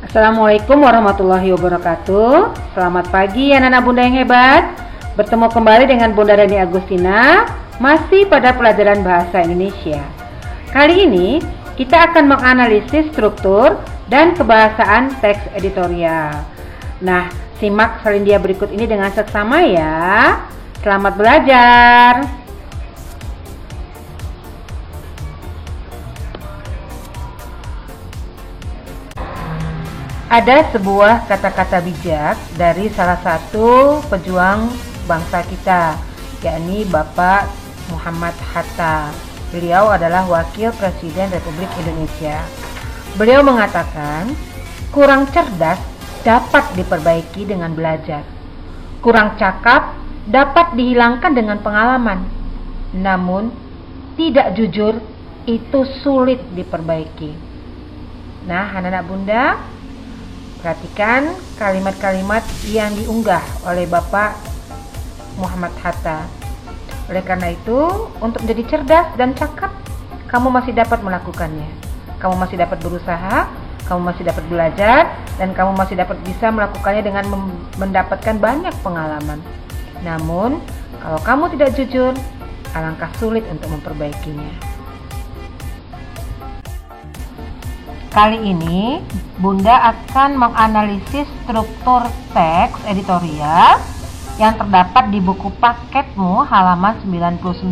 Assalamualaikum warahmatullahi wabarakatuh. Selamat pagi anak-anak bunda yang hebat. Bertemu kembali dengan Bunda Rani Agustina, masih pada pelajaran bahasa Indonesia. Kali ini kita akan menganalisis struktur dan kebahasaan teks editorial. Nah, simak salindia berikut ini dengan seksama ya. Selamat belajar. Ada sebuah kata-kata bijak dari salah satu pejuang bangsa kita, yakni Bapak Muhammad Hatta. Beliau adalah Wakil Presiden Republik Indonesia. Beliau mengatakan, kurang cerdas dapat diperbaiki dengan belajar. Kurang cakap dapat dihilangkan dengan pengalaman. Namun, tidak jujur itu sulit diperbaiki. Nah, anak-anak bunda, perhatikan kalimat-kalimat yang diunggah oleh Bapak Muhammad Hatta. Oleh karena itu, untuk menjadi cerdas dan cakap, kamu masih dapat melakukannya. Kamu masih dapat berusaha, kamu masih dapat belajar, dan kamu masih dapat bisa melakukannya dengan mendapatkan banyak pengalaman. Namun, kalau kamu tidak jujur, alangkah sulit untuk memperbaikinya. Kali ini, Bunda akan menganalisis struktur teks editorial yang terdapat di buku paketmu halaman 99.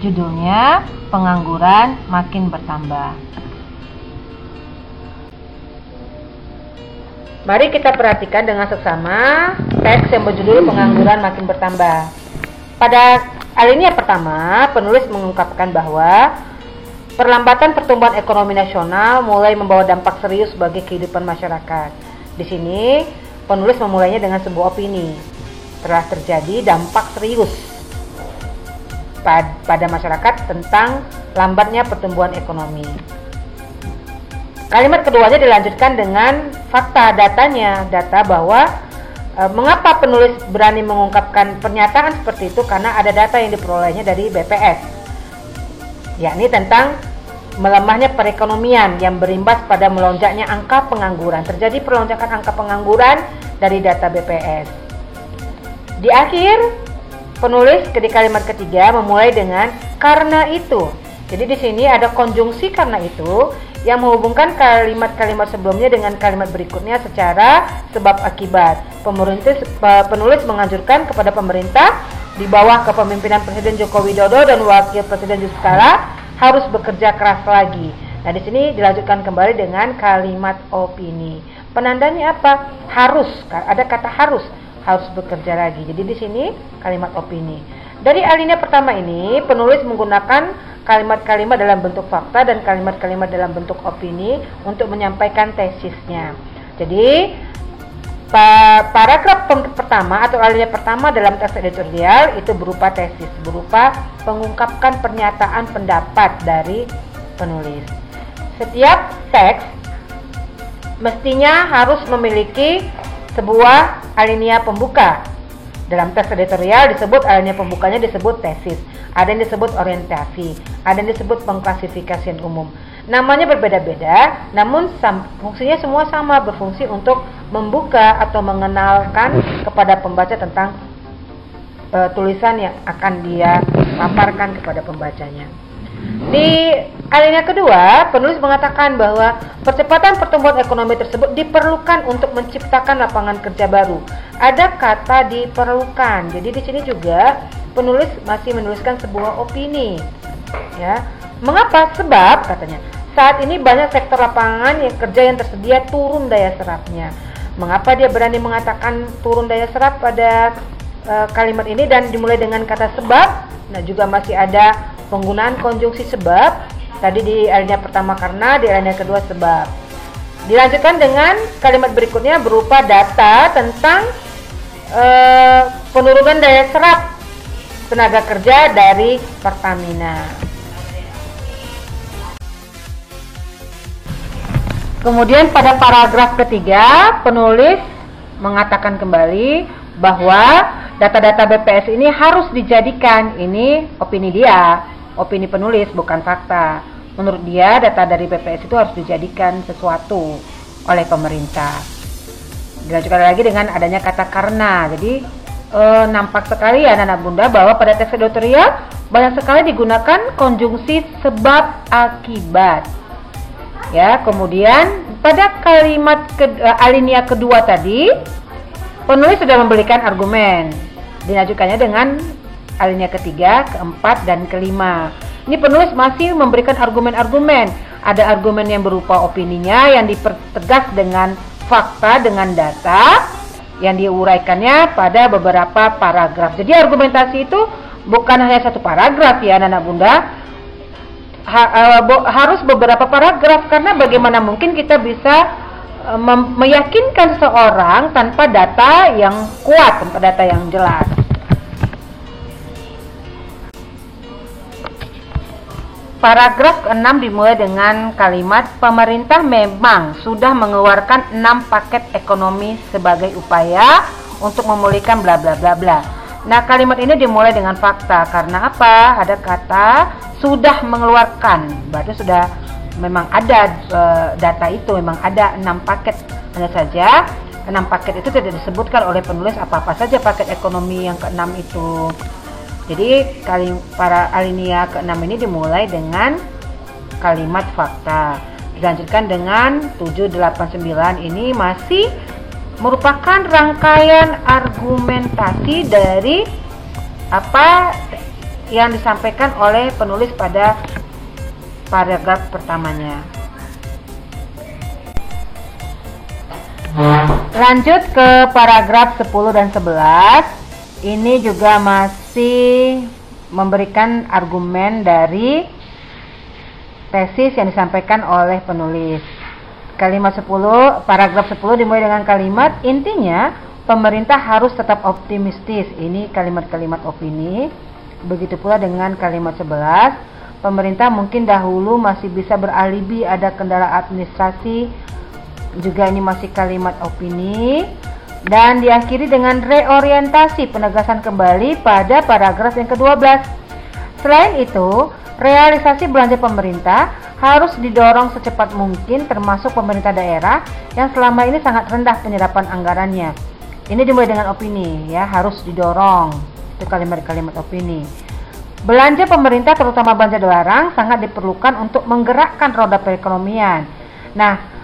Judulnya, Pengangguran Makin Bertambah. Mari kita perhatikan dengan seksama teks yang berjudul Pengangguran Makin Bertambah. Pada alinea pertama, penulis mengungkapkan bahwa perlambatan pertumbuhan ekonomi nasional mulai membawa dampak serius bagi kehidupan masyarakat. Di sini, penulis memulainya dengan sebuah opini. Telah terjadi dampak serius pada masyarakat tentang lambatnya pertumbuhan ekonomi. Kalimat keduanya dilanjutkan dengan fakta datanya, data bahwa mengapa penulis berani mengungkapkan pernyataan seperti itu, karena ada data yang diperolehnya dari BPS, yakni tentang melemahnya perekonomian yang berimbas pada melonjaknya angka pengangguran. Terjadi pelonjakan angka pengangguran dari data BPS. Di akhir, penulis di kalimat ketiga memulai dengan karena itu. Jadi di sini ada konjungsi karena itu yang menghubungkan kalimat-kalimat sebelumnya dengan kalimat berikutnya secara sebab akibat. Penulis menganjurkan kepada pemerintah di bawah kepemimpinan Presiden Joko Widodo dan Wakil Presiden Yusuf Kala harus bekerja keras lagi. Nah, di sini dilanjutkan kembali dengan kalimat opini. Penandanya apa? Harus. Ada kata harus bekerja lagi. Jadi di sini kalimat opini. Dari alinea pertama ini, penulis menggunakan kalimat-kalimat dalam bentuk fakta dan kalimat-kalimat dalam bentuk opini untuk menyampaikan tesisnya. Jadi paragraf pertama atau alinea pertama dalam teks editorial itu berupa tesis, berupa mengungkapkan pernyataan pendapat dari penulis. Setiap teks mestinya harus memiliki sebuah alinea pembuka. Dalam teks editorial disebut alinea pembukanya disebut tesis, ada yang disebut orientasi, ada yang disebut pengklasifikasian umum. Namanya berbeda-beda, namun fungsinya semua sama, berfungsi untuk membuka atau mengenalkan kepada pembaca tentang tulisan yang akan dia paparkan kepada pembacanya. Di alinea kedua, penulis mengatakan bahwa percepatan pertumbuhan ekonomi tersebut diperlukan untuk menciptakan lapangan kerja baru. Ada kata diperlukan. Jadi di sini juga penulis masih menuliskan sebuah opini. Ya. Mengapa? Sebab katanya, saat ini banyak sektor lapangan kerja yang tersedia turun daya serapnya. Mengapa dia berani mengatakan turun daya serap pada kalimat ini dan dimulai dengan kata sebab? Nah, juga masih ada penggunaan konjungsi sebab. Tadi di alinea pertama karena, di alinea kedua sebab. Dilanjutkan dengan kalimat berikutnya berupa data tentang penurunan daya serap tenaga kerja dari Pertamina. Kemudian pada paragraf ketiga, penulis mengatakan kembali bahwa data-data BPS ini harus dijadikan, ini opini dia, opini penulis bukan fakta. Menurut dia, data dari BPS itu harus dijadikan sesuatu oleh pemerintah. Dilanjutkan lagi dengan adanya kata karena. Jadi nampak sekali ya anak-anak bunda bahwa pada teks editorial banyak sekali digunakan konjungsi sebab akibat. Ya, kemudian pada kalimat alinea kedua tadi, penulis sudah memberikan argumen. Dilanjutkannya dengan alinea ketiga, keempat, dan kelima. Ini penulis masih memberikan argumen-argumen. Ada argumen yang berupa opininya yang dipertegas dengan fakta, dengan data yang diuraikannya pada beberapa paragraf. Jadi argumentasi itu bukan hanya satu paragraf ya anak-anak bunda, harus beberapa paragraf, karena bagaimana mungkin kita bisa meyakinkan seseorang tanpa data yang kuat, tanpa data yang jelas. Paragraf 6 dimulai dengan kalimat pemerintah memang sudah mengeluarkan 6 paket ekonomi sebagai upaya untuk memulihkan bla bla bla bla. Nah, kalimat ini dimulai dengan fakta. Karena apa? Ada kata sudah mengeluarkan. Berarti sudah memang ada data itu, memang ada 6 paket. Hanya saja 6 paket itu tidak disebutkan oleh penulis apa-apa saja paket ekonomi yang ke-6 itu. Jadi para alinea ke-6 ini dimulai dengan kalimat fakta. Dilanjutkan dengan 7, 8, 9 ini masih merupakan rangkaian argumentasi dari apa yang disampaikan oleh penulis pada paragraf pertamanya. Lanjut ke paragraf 10 dan 11. Ini juga masih memberikan argumen dari tesis yang disampaikan oleh penulis. Kalimat 10, paragraf 10 dimulai dengan kalimat intinya pemerintah harus tetap optimistis. Ini kalimat-kalimat opini. Begitu pula dengan kalimat 11, pemerintah mungkin dahulu masih bisa beralibi ada kendala administrasi. Juga ini masih kalimat opini. Dan diakhiri dengan reorientasi, penegasan kembali pada paragraf yang ke-12. Selain itu, realisasi belanja pemerintah harus didorong secepat mungkin, termasuk pemerintah daerah yang selama ini sangat rendah penyerapan anggarannya. Ini dimulai dengan opini, ya, harus didorong. Itu kalimat-kalimat opini. Belanja pemerintah, terutama belanja barang, sangat diperlukan untuk menggerakkan roda perekonomian. Nah,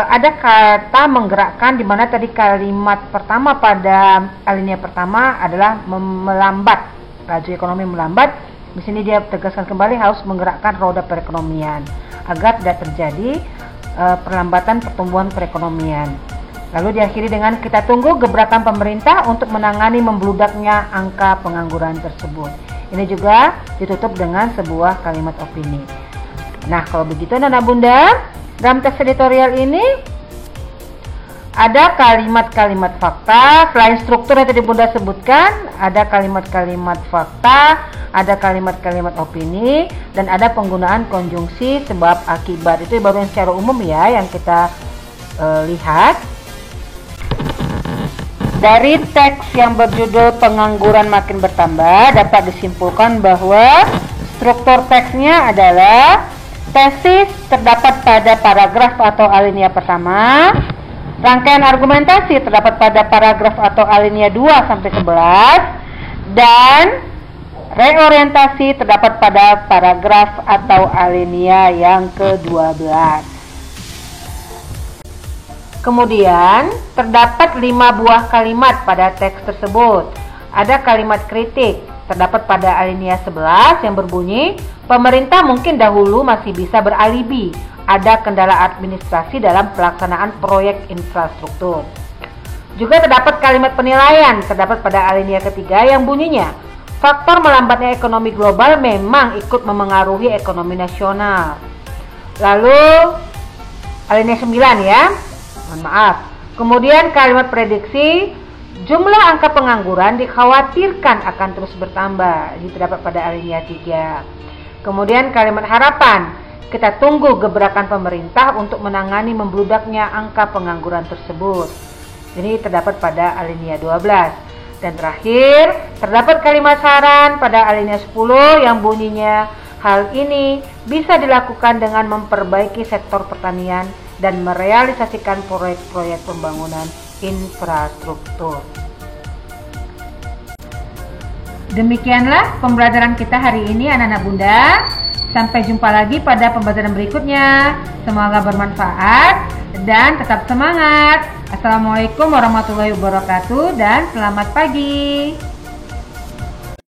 ada kata menggerakkan, di mana tadi kalimat pertama pada alinea pertama adalah melambat, laju ekonomi melambat. Di sini dia tegaskan kembali harus menggerakkan roda perekonomian agar tidak terjadi perlambatan pertumbuhan perekonomian. Lalu diakhiri dengan kita tunggu gebrakan pemerintah untuk menangani membludaknya angka pengangguran tersebut. Ini juga ditutup dengan sebuah kalimat opini. Nah, kalau begitu anak bunda, dalam teks editorial ini ada kalimat-kalimat fakta. Selain struktur yang tadi bunda sebutkan, ada kalimat-kalimat fakta, ada kalimat-kalimat opini, dan ada penggunaan konjungsi sebab akibat. Itu baru yang secara umum ya yang kita lihat. Dari teks yang berjudul pengangguran makin bertambah, dapat disimpulkan bahwa struktur teksnya adalah tesis terdapat pada paragraf atau alinea pertama, rangkaian argumentasi terdapat pada paragraf atau alinea 2 sampai 11, dan reorientasi terdapat pada paragraf atau alinea yang ke-12. Kemudian terdapat 5 buah kalimat pada teks tersebut. Ada kalimat kritik terdapat pada alinea 11 yang berbunyi pemerintah mungkin dahulu masih bisa beralibi ada kendala administrasi dalam pelaksanaan proyek infrastruktur. Juga terdapat kalimat penilaian terdapat pada alinea ketiga yang bunyinya faktor melambatnya ekonomi global memang ikut memengaruhi ekonomi nasional. Lalu alinea 9 ya, mohon maaf. Kemudian kalimat prediksi jumlah angka pengangguran dikhawatirkan akan terus bertambah. Ini terdapat pada alinea 3. Kemudian kalimat harapan, Kita tunggu gebrakan pemerintah untuk menangani membludaknya angka pengangguran tersebut. Ini terdapat pada alinea 12. Dan terakhir, terdapat kalimat saran pada alinea 10 yang bunyinya, hal ini bisa dilakukan dengan memperbaiki sektor pertanian dan merealisasikan proyek-proyek pembangunan infrastruktur. Demikianlah pembelajaran kita hari ini anak-anak Bunda. Sampai jumpa lagi pada pembelajaran berikutnya. Semoga bermanfaat dan tetap semangat. Assalamualaikum warahmatullahi wabarakatuh dan selamat pagi.